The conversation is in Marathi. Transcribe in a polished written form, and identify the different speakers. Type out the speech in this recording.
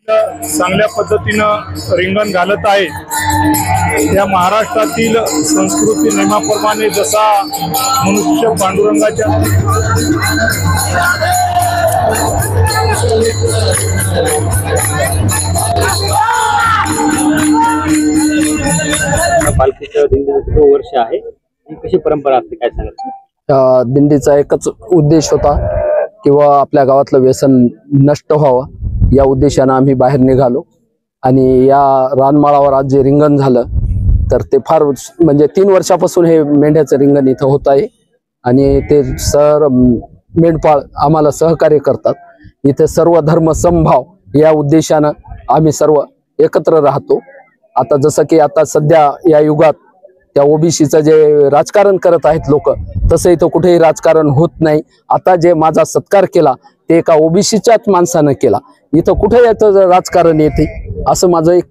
Speaker 1: चांगल्या पद्धतीनं रिंगण घालत आहे। या महाराष्ट्रातील संस्कृती नियमाप्रमाणे जसा मनुष्य पांडुरंगाच्या
Speaker 2: पालखीचं दिंडीचं वर्ष आहे, कशी परंपरा असते काय सांगाल?
Speaker 3: दिंडीचा एकच उद्देश होता किंवा आपल्या गावातलं व्यसन नष्ट व्हावं या उद्देशाने आम्ही बाहेर निघालो आणि या रानमाळावर आज जे रिंगण झालं तर ते फार म्हणजे 3 वर्षापासून हे मेंढ्याचं रिंगण इथं होत आहे आणि ते मेंढपाळ आम्हाला सहकार्य करतात। इथे सर्व धर्म समभाव या उद्देशानं आम्ही सर्व एकत्र राहतो। आता जसं की आता सध्या या युगात त्या ओबीसीचं जे राजकारण करत आहेत लोक, तसं इथं कुठेही राजकारण होत नाही। आता जे माझा सत्कार केला ते एका ओबीसीच्याच माणसानं केला, इथं कुठे याचं राजकारण येते असं माझं एक